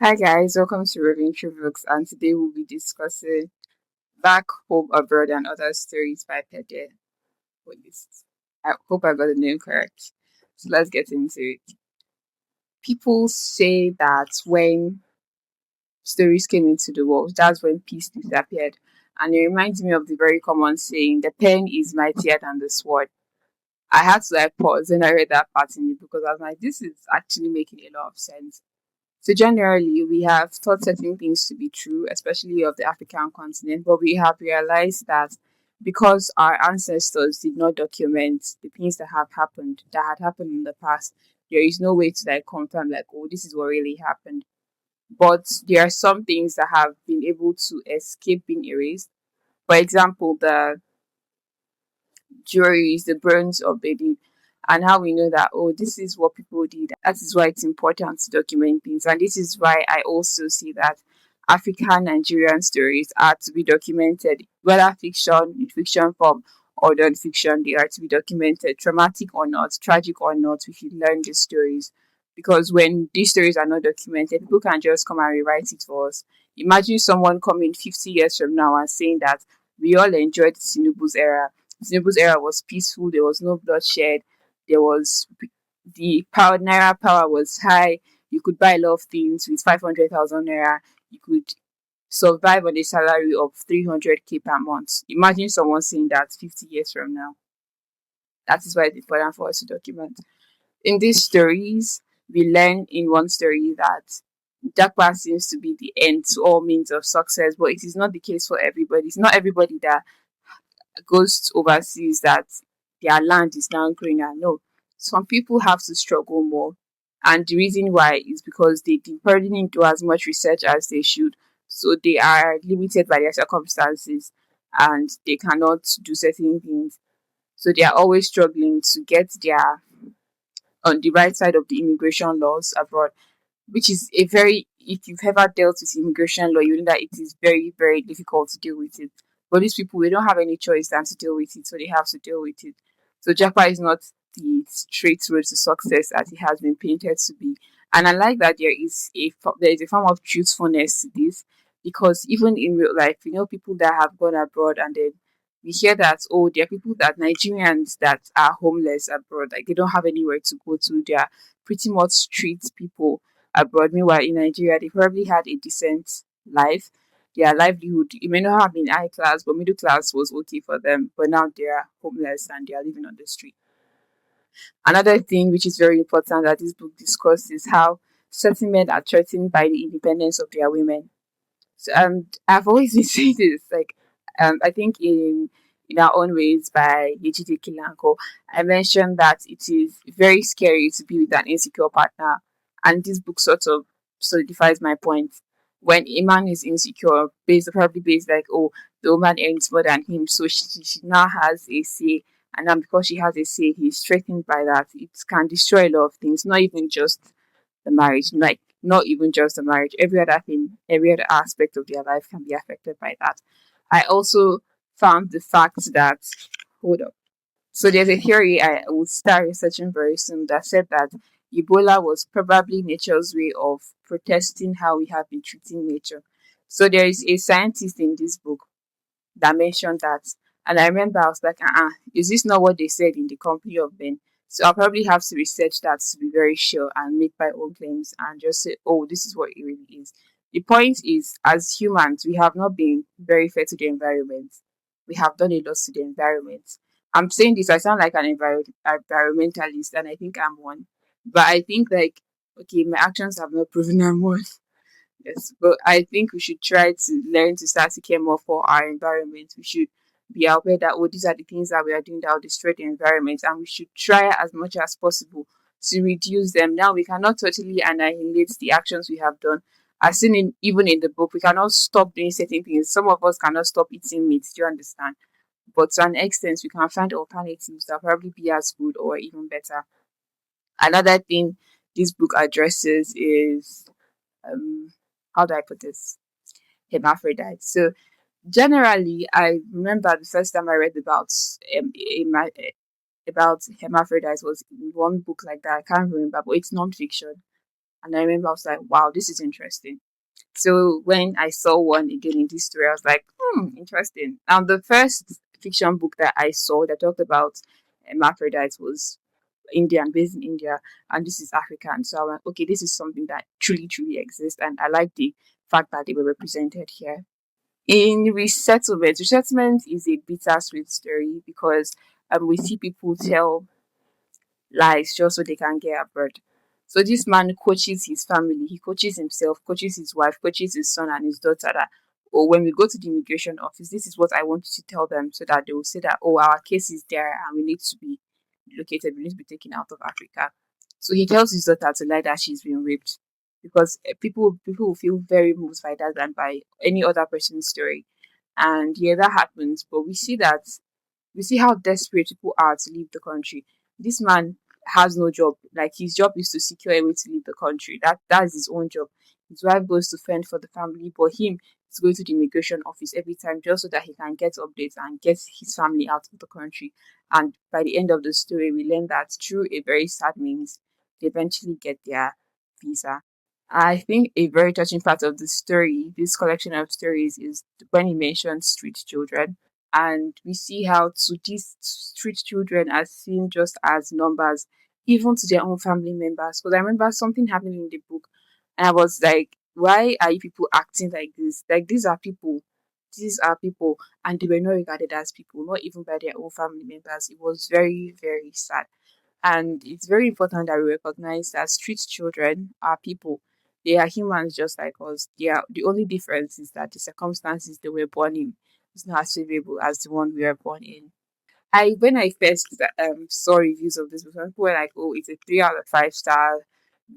Hi guys, welcome to Roving Through Books, and today we'll be discussing Back Home Abroad and Other Stories by Pede Hollist. I hope I got the name correct. So let's get into it. People say that when stories came into the world, that's when peace disappeared. And it reminds me of the very common saying, the pen is mightier than the sword. I had to pause when I read that part in the book because I was like, this is actually making a lot of sense. So generally, we have thought certain things to be true, especially of the African continent, but we have realized that because our ancestors did not document the things that had happened in the past, there is no way to confirm oh, this is what really happened. But there are some things that have been able to escape being erased. For example, the jewelries, the bones of baby, and how we know that, oh, this is what people did. That is why it's important to document things. And this is why I also see that African Nigerian stories are to be documented, whether fiction, in fiction form, or non-fiction, they are to be documented, traumatic or not, tragic or not, we should learn these stories. Because when these stories are not documented, people can just come and rewrite it for us. Imagine someone coming 50 years from now and saying that we all enjoyed Tinubu's era. Tinubu's era was peaceful. There was no bloodshed. There was the power. Naira power was high. You could buy a lot of things with 500,000 naira. You could survive on a salary of 300k per month. Imagine someone saying that 50 years from now. That is why it's important for us to document. In these stories, we learn in one story that Japa seems to be the end to all means of success, but it is not the case for everybody. It's not everybody that goes overseas that their land is now greener. No, some people have to struggle more. And the reason why is because they didn't do as much research as they should. So they are limited by their circumstances and they cannot do certain things. So they are always struggling to get their on the right side of the immigration laws abroad, which is a very, if you've ever dealt with immigration law, you know that it is very, very difficult to deal with it. But these people, they don't have any choice than to deal with it, so they have to deal with it. So Japa is not the straight road to success as it has been painted to be. And I like that there is a form of truthfulness to this, because even in real life, people that have gone abroad and then we hear that, oh, there are people that Nigerians that are homeless abroad, like they don't have anywhere to go to. They are pretty much street people abroad. Meanwhile, in Nigeria, they probably had a decent life. Their livelihood, it may not have been high class, but middle class was okay for them. But now they are homeless and they are living on the street. Another thing which is very important that this book discusses is how certain men are threatened by the independence of their women. So, I've always been saying this, I think in our own ways by Ejide Kilanko, I mentioned that it is very scary to be with an insecure partner, and this book sort of solidifies my point. When a man is insecure, probably based like, oh, the woman earns more than him, so she now has a say, and then because she has a say, he's threatened by that. It can destroy a lot of things, not even just the marriage, like not even just the marriage, every other thing, every other aspect of their life can be affected by that. I also found the fact that, hold up. So there's a theory I will start researching very soon that said that Ebola was probably nature's way of protesting how we have been treating nature. So there is a scientist in this book that mentioned that. And I remember I was like, is this not what they said in the company of Ben? So I'll probably have to research that to be very sure and make my own claims and just say, oh, this is what it really is. The point is, as humans, we have not been very fair to the environment. We have done a lot to the environment. I'm saying this, I sound like an environmentalist, and I think I'm one. But I think, okay, my actions have not proven I'm one. Yes, but I think we should try to learn to start to care more for our environment. We should be aware that, oh, these are the things that we are doing that will destroy the environment, and we should try as much as possible to reduce them. Now, we cannot totally annihilate the actions we have done. As seen even in the book, we cannot stop doing certain things. Some of us cannot stop eating meat. Do you understand? But to an extent, we can find alternatives that probably be as good or even better. Another thing this book addresses is how do I put this? Hermaphrodite. So generally, I remember the first time I read about hermaphrodites was in one book like that. I can't remember, but it's non-fiction. And I remember I was like, wow, this is interesting. So when I saw one again in this story, I was like, interesting. And the first fiction book that I saw that talked about hermaphrodites was Indian, based in India, and this is African. So I went, okay, this is something that truly, truly exists, and I like the fact that they were represented here. In resettlement, resettlement is a bittersweet story because we see people tell lies just so they can get abroad. So this man coaches his family, he coaches himself, coaches his wife, coaches his son and his daughter that, oh, when we go to the immigration office, this is what I want you to tell them so that they will say that, oh, our case is there and we need to be located, we need to be taken out of Africa. So he tells his daughter to lie that she's been raped because people will feel very moved by that than by any other person's story. And yeah, that happens. But we see how desperate people are to leave the country. This man has no job. Like his job is to secure a way to leave the country. That is his own job. His wife goes to fend for the family, but him is going to the immigration office every time just so that he can get updates and get his family out of the country. And by the end of the story, we learn that through a very sad means, they eventually get their visa. I think a very touching part of the story, this collection of stories, is when he mentions street children. And we see how to these street children are seen just as numbers, even to their own family members. Because I remember something happening in the book, and I was like, why are you people acting like this? Like, these are people, and they were not regarded as people, not even by their own family members. It was very, very sad. And it's very important that we recognize that street children are people. They are humans just like us. The only difference is that the circumstances they were born in is not as favorable as the one we were born in. I when I first saw reviews of this book, some people were like, "Oh, it's a 3 out of 5 star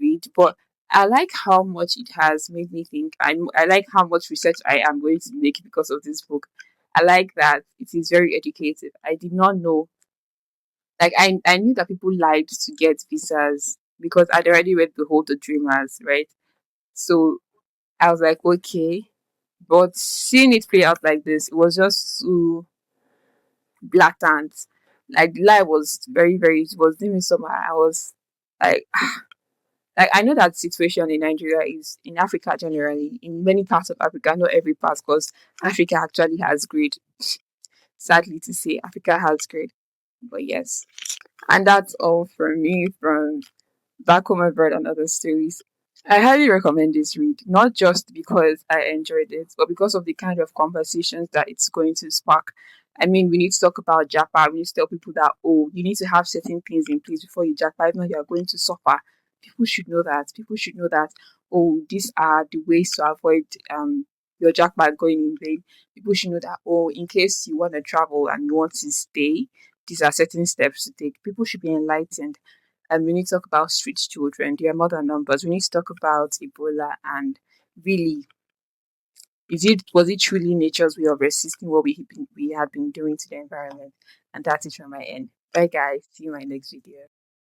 read," but I like how much it has made me think. I like how much research I am going to make because of this book. I like that it is very educative. I did not know, like I knew that people lied to get visas because I'd already read Behold the Dreamers, right? So I was like, okay, but seeing it play out like this, it was just too blatant. Like the lie was very, very, it was doing me somehow. I was like, like I know that situation in Nigeria is in Africa generally, in many parts of Africa, not every part, because Africa actually has grade. Sadly to say, Africa has grade. But yes. And that's all from me from Back Home Abroad and Other Stories. I highly recommend this read, not just because I enjoyed it, but because of the kind of conversations that it's going to spark. I mean, we need to talk about Japa. We need to tell people that, oh, you need to have certain things in place before you Japa. If not, you are going to suffer. People should know that. People should know that, oh, these are the ways to avoid your jackpot going in vain. People should know that, oh, in case you want to travel and you want to stay, these are certain steps to take. People should be enlightened, and we need to talk about street children. They are more than numbers. We need to talk about Ebola and really, was it truly nature's way of resisting what we had been doing to the environment? And that's it from my end. Bye guys. See you in my next video.